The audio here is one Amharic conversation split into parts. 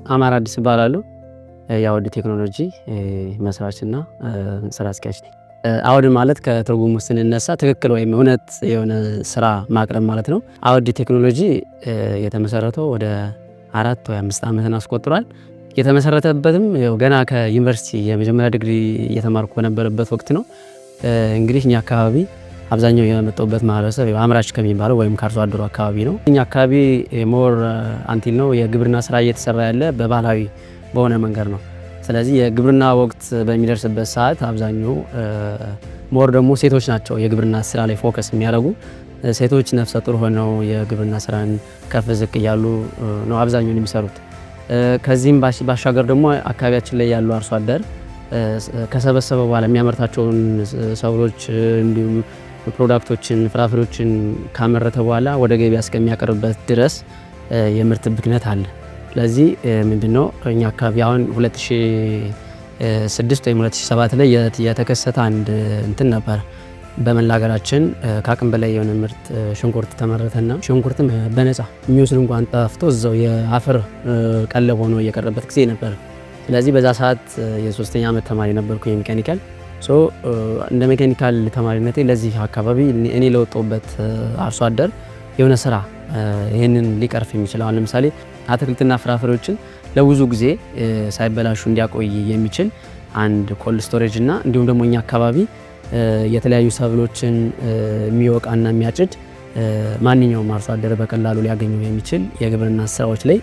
አማራ አዲስ እባላለሁ። የአውድ ቴክኖሎጂ መስራችና ስራ አስኪያጅ ነኝ። አውድ ማለት ከትርጉሙ ስንነሳ ትክክል ወይም እውነት የሆነ ስራ ማቅረብ ማለት ነው። አውድ ቴክኖሎጂ የተመሰረተው ወደ 4 ወይ 5 ዓመትን አስቆጥሯል። የተመሰረተበትም ገና ከዩኒቨርሲቲ የመጀመሪያ ዲግሪ እየተማርኩ በነበረበት ወቅት ነው። እንግዲህ እኛ አካባቢ አብዛኛው የመጣውበት ማህበረሰብ አምራች ከሚባለው ወይም ከአርሶ አደሩ አካባቢ ነው። እኛ አካባቢ ሞር አንቲል ነው የግብርና ስራ እየተሰራ ያለ በባህላዊ በሆነ መንገድ ነው። ስለዚህ የግብርና ወቅት በሚደርስበት ሰዓት አብዛኛው ሞር ደግሞ ሴቶች ናቸው የግብርና ስራ ላይ ፎከስ የሚያደርጉ። ሴቶች ነፍሰ ጡር ሆነው የግብርና ስራን ከፍ ዝቅ እያሉ ነው አብዛኛውን የሚሰሩት። ከዚህም ባሻገር ደግሞ አካባቢያችን ላይ ያሉ አርሶ አደር ከሰበሰበ በኋላ የሚያመርታቸውን ሰብሎች እንዲሁም ፕሮዳክቶችን ፍራፍሬዎችን ካመረተ በኋላ ወደ ገበያ እስከሚያቀርብበት ድረስ የምርት ብክነት አለ። ስለዚህ ምንድነው እኛ አካባቢ አሁን 2006 ወይም 2007 ላይ የተከሰተ አንድ እንትን ነበር። በመላ ሀገራችን ከአቅም በላይ የሆነ ምርት ሽንኩርት ተመረተና ሽንኩርትም በነፃ የሚወስድ እንኳን ጠፍቶ እዛው የአፈር ቀለብ ሆኖ እየቀረበት ጊዜ ነበር። ስለዚህ በዛ ሰዓት የ3ኛ ዓመት ተማሪ ነበርኩ የሜካኒካል እንደ ሜካኒካል ተማሪነቴ ለዚህ አካባቢ እኔ ለወጣሁበት አርሶ አደር የሆነ ስራ ይህንን ሊቀርፍ የሚችል አሁን ለምሳሌ አትክልትና ፍራፍሬዎችን ለብዙ ጊዜ ሳይበላሹ እንዲያቆይ የሚችል አንድ ኮልድ ስቶሬጅ እና እንዲሁም ደግሞ እኛ አካባቢ የተለያዩ ሰብሎችን የሚወቃና የሚያጭድ ማንኛውም አርሶ አደር በቀላሉ ሊያገኘው የሚችል የግብርና ስራዎች ላይ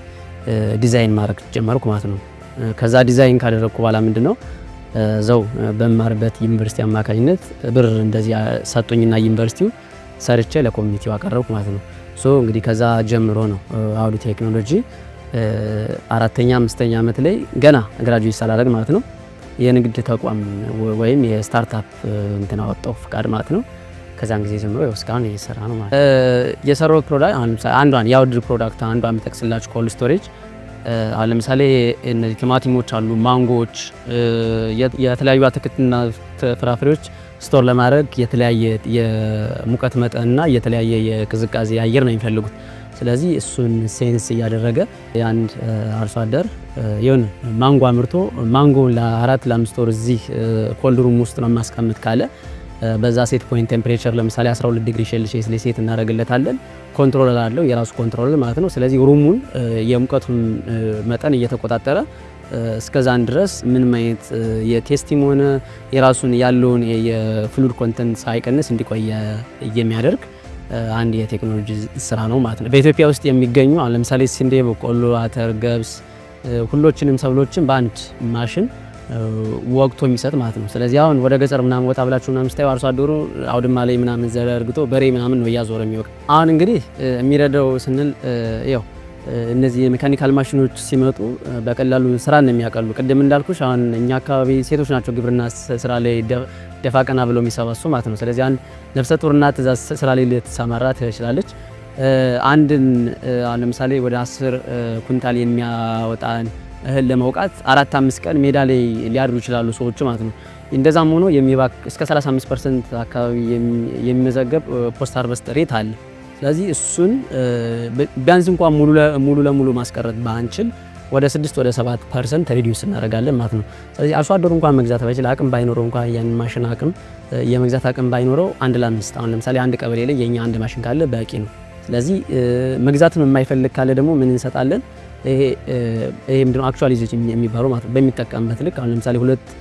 ዲዛይን ማድረግ ጀመርኩ ማለት ነው። ከዛ ዲዛይን ካደረግኩ በኋላ ምንድነው ዘው በመማርበት ዩኒቨርሲቲ አማካኝነት ብር እንደዚህ ሰጡኝና ዩኒቨርሲቲው ሰርቼ ለኮሚኒቲው አቀረብኩ ማለት ነው። እንግዲህ ከዛ ጀምሮ ነው አውድ ቴክኖሎጂ 4ኛ 5ኛ ዓመት ላይ ገና ግራጁዌት ሳላደርግ ማለት ነው የንግድ ተቋም ወይም የስታርታፕ እንትን አወጣው ፍቃድ ማለት ነው። ከዛን ጊዜ ጀምሮ እስካሁን እየሰራ ነው ማለት ነው። የሰራው ፕሮዳክት አንዷን የአውድ ፕሮዳክት አንዷን የምጠቅስላችሁ ኮልድ ስቶሬጅ አሁን ለምሳሌ እነዚህ ቲማቲሞች አሉ፣ ማንጎዎች፣ የተለያዩ አትክልትና ፍራፍሬዎች ስቶር ለማድረግ የተለያየ የሙቀት መጠንና የተለያየ የቅዝቃዜ አየር ነው የሚፈልጉት። ስለዚህ እሱን ሴንስ እያደረገ የአንድ አርሶ አደር የሆነ ማንጎ አምርቶ ማንጎን ለ4 ለ5 ወር እዚህ ኮልድ ሩም ውስጥ ነው ማስቀምጥ ካለ በዛ ሴት ፖይንት ቴምፕሬቸር ለምሳሌ 12 ዲግሪ ሴልሺየስ ላይ ሴት እናደርግለታለን። ኮንትሮለር አለው የራሱ ኮንትሮለር ማለት ነው። ስለዚህ ሩሙን የሙቀቱን መጠን እየተቆጣጠረ እስከዛን ድረስ ምንም አይነት የቴስቲም ሆነ የራሱን ያለውን የፍሉድ ኮንተንት ሳይቀንስ እንዲቆይ የሚያደርግ አንድ የቴክኖሎጂ ስራ ነው ማለት ነው። በኢትዮጵያ ውስጥ የሚገኙ አሁን ለምሳሌ ስንዴ፣ በቆሎ፣ አተር፣ ገብስ ሁሎችንም ሰብሎችን በአንድ ማሽን ወቅቶ የሚሰጥ ማለት ነው። ስለዚህ አሁን ወደ ገጠር ምናምን ወጣ ብላችሁ ምናምን ስታዩ አርሶ አደሩ አውድማ ላይ ምናምን ዘርግቶ በሬ ምናምን ነው እያዞረ የሚወቅ። አሁን እንግዲህ የሚረዳው ስንል ያው እነዚህ የሜካኒካል ማሽኖች ሲመጡ በቀላሉ ስራ ነው የሚያቀሉ። ቅድም እንዳልኩሽ አሁን እኛ አካባቢ ሴቶች ናቸው ግብርና ስራ ላይ ደፋ ቀና ብለው የሚሰባሱ ማለት ነው። ስለዚህ አንድ ነፍሰ ጡር እናት እዛ ስራ ላይ ልትሰማራ ትችላለች። አንድን አሁን ለምሳሌ ወደ 10 ኩንታል የሚያወጣን እህል ለመውቃት 4-5 ቀን ሜዳ ላይ ሊያድሩ ይችላሉ ሰዎች ማለት ነው። እንደዛም ሆኖ እስከ 35% አካባቢ የሚመዘገብ ፖስት ሃርቨስት ሬት አለ። ስለዚህ እሱን ቢያንስ እንኳን ሙሉ ለሙሉ ማስቀረት ባንችል ወደ 6 ወደ 7% ሪዲዩስ እናደርጋለን ማለት ነው። ስለዚህ አርሶ አደሩ እንኳን መግዛት ባይችል አቅም ባይኖረው እንኳን ያን ማሽን አቅም የመግዛት አቅም ባይኖረው 1 ለ5 አሁን ለምሳሌ አንድ ቀበሌ ላይ የኛ አንድ ማሽን ካለ በቂ ነው። ስለዚህ መግዛትም የማይፈልግ ካለ ደግሞ ምን እንሰጣለን? ይሄ ምንድነው አክቹዋሊዜሽን የሚባለው ማለት ነው። በሚጠቀምበት ልክ አሁን ለምሳሌ 2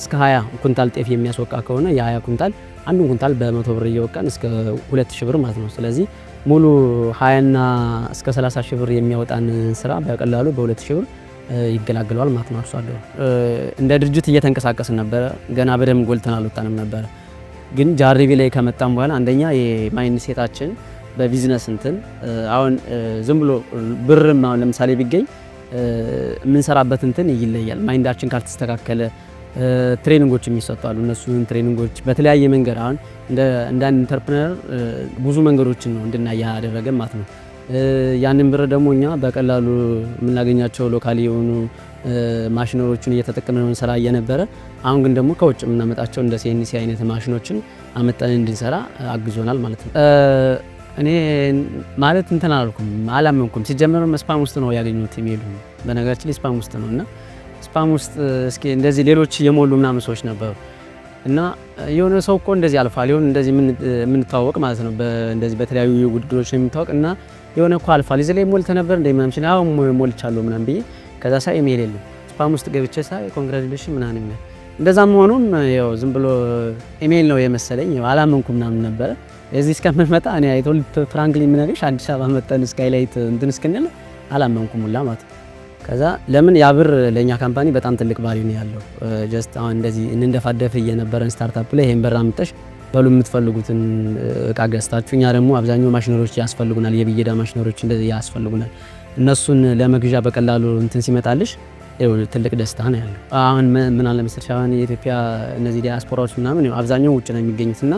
እስከ 20 ኩንታል ጤፍ የሚያስወቃ ከሆነ የ20 ኩንታል አንዱን ኩንታል በ100 ብር እየወቃን እስከ 2000 ብር ማለት ነው። ስለዚህ ሙሉ 20ና እስከ 30 ሺህ ብር የሚያወጣን ስራ በቀላሉ በ2000 ብር ይገላገለዋል ማለት ነው አርሶ አደሩ። እንደ ድርጅት እየተንቀሳቀስን ነበረ። ገና በደንብ ጎልተን አልወጣንም ነበረ። ግን ጃርቢ ላይ ከመጣን በኋላ አንደኛ የማይንድ ሴታችን በቢዝነስ እንትን አሁን ዝም ብሎ ብርም አሁን ለምሳሌ ቢገኝ የምንሰራበት እንትን ይለያል። ማይንዳችን ካልተስተካከለ ትሬኒንጎች የሚሰጣሉ። እነሱን ትሬኒንጎች በተለያየ መንገድ አሁን እንደ ኢንተርፕረነር ብዙ መንገዶችን ነው እንድናይ ያደረገን ማለት ነው። ያንን ብር ደግሞ እኛ በቀላሉ የምናገኛቸው ሎካሊ የሆኑ ማሽነሮችን እየተጠቀምን ነው ሰራ እየነበረ። አሁን ግን ደግሞ ከውጭ የምናመጣቸው እንደ ሲኤንሲ አይነት ማሽኖችን አመጣን እንድንሰራ አግዞናል ማለት ነው። እኔ ማለት እንትን አላልኩም አላመንኩም። ሲጀመርም ስፓም ውስጥ ነው ያገኙት ኢሜሉ። በነገራችን ላይ ስፓም ውስጥ ነው እና ስፓም ውስጥ እስኪ እንደዚህ ሌሎች የሞሉ ምናምን ሰዎች ነበሩ እና የሆነ ሰው እኮ እንደዚህ አልፏል የሆነ እንደዚህ የምንተዋወቅ ማለት ነው እንደዚህ በተለያዩ ውድድሮች ነው የምንተዋወቅ እና የሆነ እኮ አልፏል እዚህ ላይ ሞልተ ነበር እንደ ምናምን ሲል አዎ ሞልቻለሁ ምናምን ብዬ ከዛ ሳይ ኢሜል የለም ስፓም ውስጥ ገብቼ ሳይ ኮንግራቹሌሽን ምናምን ነው እንደዛ መሆኑን ያው ዝም ብሎ ኢሜል ነው የመሰለኝ አላመንኩም ምናምን ነበር። እዚህ እስከምንመጣ እኔ አይቶል ፍራንክሊ ምናገሽ አዲስ አበባ መጣን ስካይላይት እንትን እስከነለ አላመንኩም ሁላ ማለት ከዛ ለምን ያብር ለኛ ካምፓኒ በጣም ትልቅ ቫልዩ ነው ያለው። ጀስት አሁን እንደዚህ እንደፋደፈ የነበረን ስታርታፕ ላይ ይሄን በራ አምጥተሽ በሉ የምትፈልጉትን እቃ ገዝታችሁ እኛ ደግሞ አብዛኛው ማሽነሪዎች ያስፈልጉናል የብየዳ ማሽነሪዎች እንደዚህ ያስፈልጉናል እነሱን ለመግዣ በቀላሉ እንትን ሲመጣልሽ ትልቅ ደስታ ነው ያለው። አሁን ምን አለ መሰለሽ አሁን የኢትዮጵያ እነዚህ ዲያስፖራዎች ምናምን አብዛኛው ውጭ ነው የሚገኙትና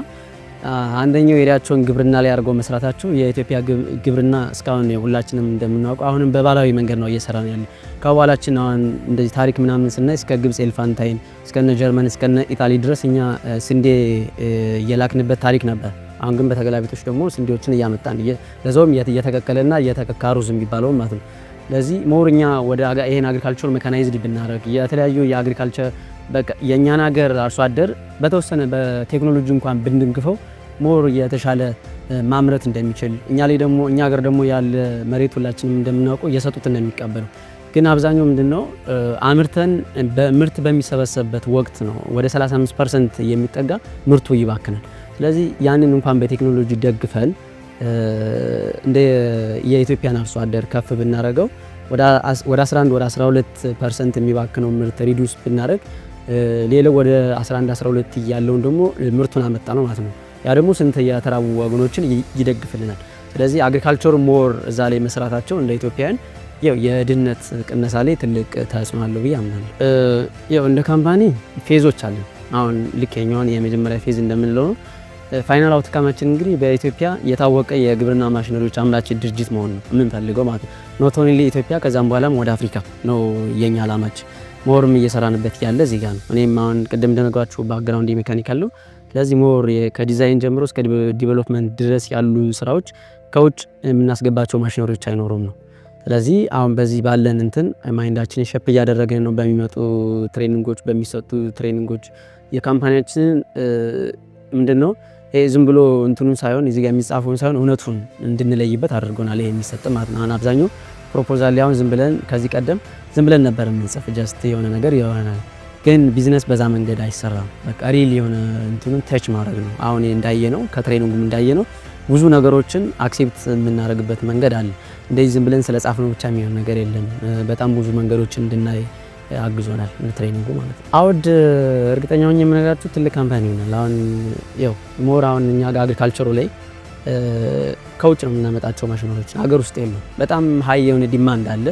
አንደኛው ኤሪያቸውን ግብርና ላይ አድርገው መስራታቸው የኢትዮጵያ ግብርና እስካሁን ሁላችንም እንደምናውቀው አሁንም በባህላዊ መንገድ ነው እየሰራን ያለ። ከበኋላችን አሁን እንደዚህ ታሪክ ምናምን ስናይ እስከ ግብጽ ኤልፋንታይን እስከነ ጀርመን እስከነ ኢጣሊ ድረስ እኛ ስንዴ የላክንበት ታሪክ ነበር። አሁን ግን በተገላቢጦች ደግሞ ስንዴዎችን እያመጣን ለዛውም እየተቀቀለና እየተከካ ሩዝ የሚባለው ማለት ነው። ለዚህ ሞርኛ ወደ ይሄን አግሪካልቸር ሜካናይዝድ ብናደርግ የተለያዩ የአግሪካልቸር በቃ የኛን ሀገር አርሶ አደር በተወሰነ በቴክኖሎጂ እንኳን ብንድንግፈው ሞር የተሻለ ማምረት እንደሚችል እኛ ላይ ደግሞ እኛ ሀገር ደግሞ ያለ መሬት ሁላችንም እንደምናውቀው እየሰጡት እንደሚቀበለው ግን አብዛኛው ምንድነው አምርተን በምርት በሚሰበሰብበት ወቅት ነው ወደ 35% የሚጠጋ ምርቱ ይባክናል። ስለዚህ ያንን እንኳን በቴክኖሎጂ ደግፈን እንደ የኢትዮጵያን አርሶ አደር ከፍ ብናረገው ወደ 11 ወደ 12% የሚባክነው ምርት ሪዲዩስ ብናረግ ሌላው ወደ 11 12 ያለውን ደግሞ ምርቱን አመጣ ነው ማለት ነው። ያ ደግሞ ስንት የተራቡ ወገኖችን ይደግፍልናል። ስለዚህ አግሪካልቸር ሞር እዛ ላይ መስራታቸው እንደ ኢትዮጵያን ያው የድህነት ቅነሳ ላይ ትልቅ ተጽዕኖ አለው ብዬ አምናለሁ። ያው እንደ ካምፓኒ ፌዞች አለን። አሁን ልከኛውን የመጀመሪያ ፌዝ እንደምንለው ነው። ፋይናል አውትካማችን እንግዲህ በኢትዮጵያ የታወቀ የግብርና ማሽነሪዎች አምራች ድርጅት መሆን ነው የምንፈልገው ማለት ነው። ኖት ኦንሊ ኢትዮጵያ ከዛም በኋላም ወደ አፍሪካ ነው የኛ አላማችን። ሞርም እየሰራንበት ያለ እዚህ ጋር ነው። እኔም አሁን ቅድም እንደነገርኳችሁ ባክግራውንድ ሜካኒካል ነው። ስለዚህ ሞር ከዲዛይን ጀምሮ እስከ ዲቨሎፕመንት ድረስ ያሉ ስራዎች ከውጭ የምናስገባቸው ማሽነሪዎች አይኖሩም ነው። ስለዚህ አሁን በዚህ ባለን እንትን ማይንዳችንን ሸፕ እያደረገን ነው። በሚመጡ ትሬኒንጎች በሚሰጡ ትሬኒንጎች የካምፓኒያችን ምንድነው ዝም ብሎ እንትኑን ሳይሆን እዚህ ጋር የሚጻፈውን ሳይሆን እውነቱን እንድንለይበት አድርጎናል። ይሄ የሚሰጥ ማለት ነው። አብዛኛው ፕሮፖዛል ላይ አሁን ዝም ብለን ከዚህ ቀደም ዝም ብለን ነበር የምንጽፍ ጀስት የሆነ ነገር ይሆናል። ግን ቢዝነስ በዛ መንገድ አይሰራም። በቃ ሪል የሆነ እንትኑን ተች ማድረግ ነው። አሁን እንዳየነው ከትሬኒንጉም እንዳየነው ብዙ ነገሮችን አክሴፕት የምናደርግበት መንገድ አለ። እንደዚህ ዝም ብለን ስለጻፍነው ብቻ የሚሆን ነገር የለም። በጣም ብዙ መንገዶችን እንድናይ አግዞናል ትሬኒንጉ ማለት ነው። አውድ እርግጠኛ ሆኜ የምነግራችሁ ትልቅ ካምፓኒ ይሆናል። አሁን ያው ሞር አሁን እኛ ጋር አግሪካልቸሩ ላይ ከውጭ ነው የምናመጣቸው ማሽነሪዎች ሀገር ውስጥ የሉ። በጣም ሀይ የሆነ ዲማንድ አለ።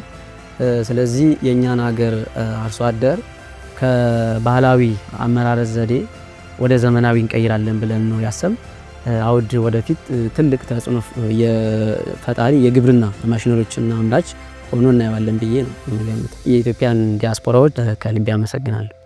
ስለዚህ የእኛን ሀገር አርሶ አደር ከባህላዊ አመራረት ዘዴ ወደ ዘመናዊ እንቀይራለን ብለን ነው ያሰብ። አውድ ወደፊት ትልቅ ተጽዕኖ የፈጣሪ የግብርና ማሽነሪዎችና አምራች ሆኖ እናየዋለን ብዬ ነው የምገምተው። የኢትዮጵያን ዲያስፖራዎች ከልቤ አመሰግናለሁ።